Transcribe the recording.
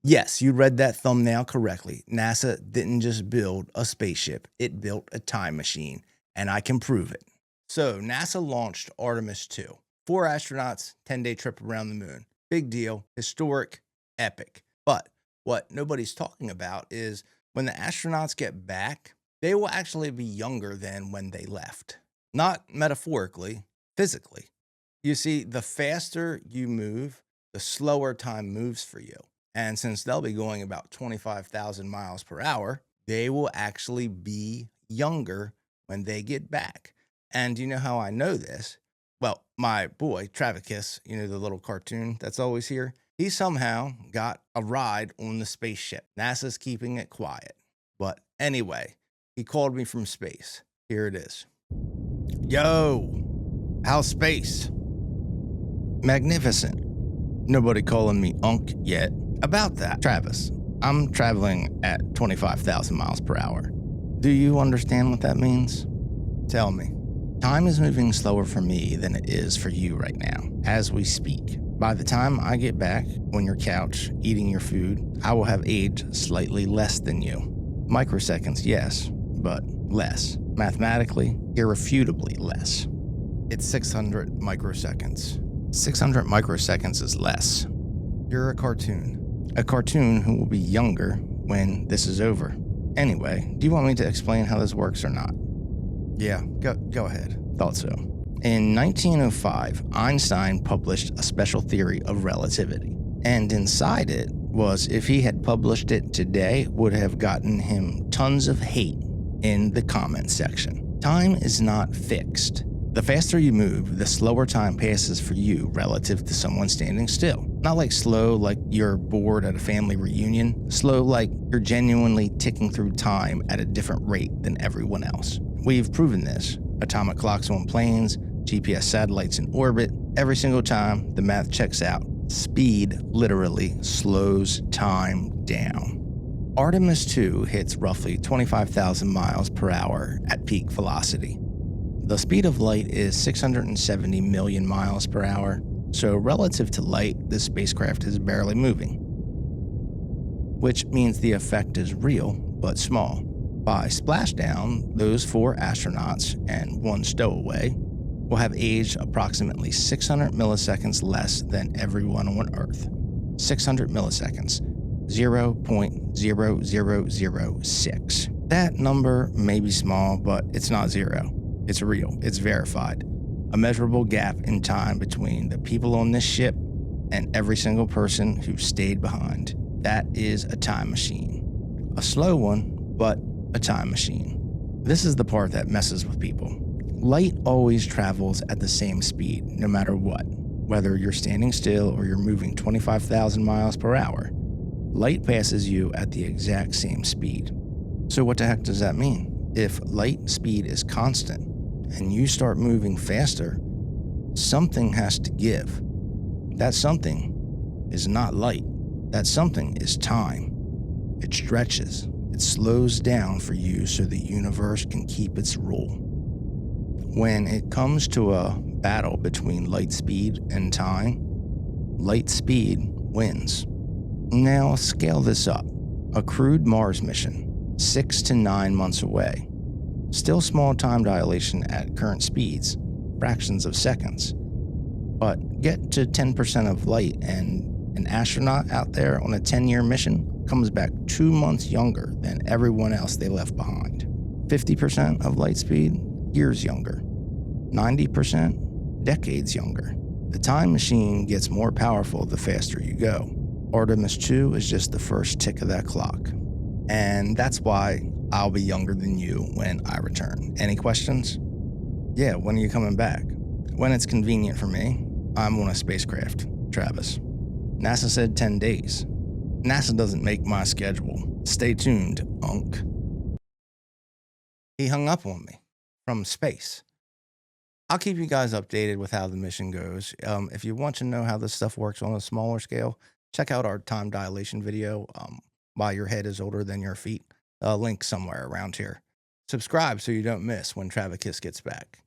Yes, you read that thumbnail correctly. NASA didn't just build a spaceship, it built a time machine, and I can prove it. So, NASA launched Artemis 2. 4 astronauts, 10-day trip around the moon. Big deal, historic, epic. But what nobody's talking about is when the astronauts get back, they will actually be younger than when they left. Not metaphorically, physically. You see, the faster you move, the slower time moves for you. And since they'll be going about 25,000 miles per hour, they will actually be younger when they get back. And you know how I know this? Well, my boy, Travikiss, the little cartoon that's always here, he somehow got a ride on the spaceship. NASA's keeping it quiet. But anyway, he called me from space. Here it is. Yo, how's space? Magnificent. Nobody calling me Unc yet. About that, Travis, I'm traveling at 25,000 miles per hour. Do you understand what that means? Tell me. Time is moving slower for me than it is for you right now, as we speak. By the time I get back on your couch, eating your food, I will have aged slightly less than you. Microseconds, yes, but less. Mathematically, irrefutably less. It's 600 microseconds. 600 microseconds is less. You're a cartoon. A cartoon who will be younger when this is over. Anyway, do you want me to explain how this works or not? Yeah, go ahead. Thought so. In 1905, Einstein published a special theory of relativity. And inside it was, if he had published it today, would have gotten him tons of hate in the comment section. Time is not fixed. The faster you move, the slower time passes for you relative to someone standing still. Not like slow like you're bored at a family reunion, slow like you're genuinely ticking through time at a different rate than everyone else. We've proven this. Atomic clocks on planes, GPS satellites in orbit, every single time the math checks out. Speed literally slows time down. Artemis 2 hits roughly 25,000 miles per hour at peak velocity. The speed of light is 670 million miles per hour, so relative to light, this spacecraft is barely moving. Which means the effect is real, but small. By splashdown, those 4 astronauts and 1 stowaway will have aged approximately 600 milliseconds less than everyone on Earth. 600 milliseconds, 0.0006. That number may be small, but it's not zero. It's real. It's verified. A measurable gap in time between the people on this ship and every single person who stayed behind. That is a time machine. A slow one, but a time machine. This is the part that messes with people. Light always travels at the same speed, no matter what. Whether you're standing still or you're moving 25,000 miles per hour, light passes you at the exact same speed. So what the heck does that mean? If light speed is constant, and you start moving faster, something has to give. That something is not light. That something is time. It stretches. It slows down for you so the universe can keep its rule. When it comes to a battle between light speed and time, light speed wins. Now scale this up. A crewed Mars mission, 6 to 9 months away. Still small time dilation at current speeds, fractions of seconds. But get to 10% of light and an astronaut out there on a 10-year mission comes back 2 months younger than everyone else they left behind. 50% of light speed, years younger. 90%, decades younger. The time machine gets more powerful the faster you go. Artemis 2 is just the first tick of that clock. And that's why I'll be younger than you when I return. Any questions? Yeah, when are you coming back? When it's convenient for me. I'm on a spacecraft, Travis. NASA said 10 days. NASA doesn't make my schedule. Stay tuned, Unc. He hung up on me from space. I'll keep you guys updated with how the mission goes. If you want to know how this stuff works on a smaller scale, check out our time dilation video, Why Your Head is Older Than Your Feet. Link somewhere around here. Subscribe so you don't miss when Travikiss gets back.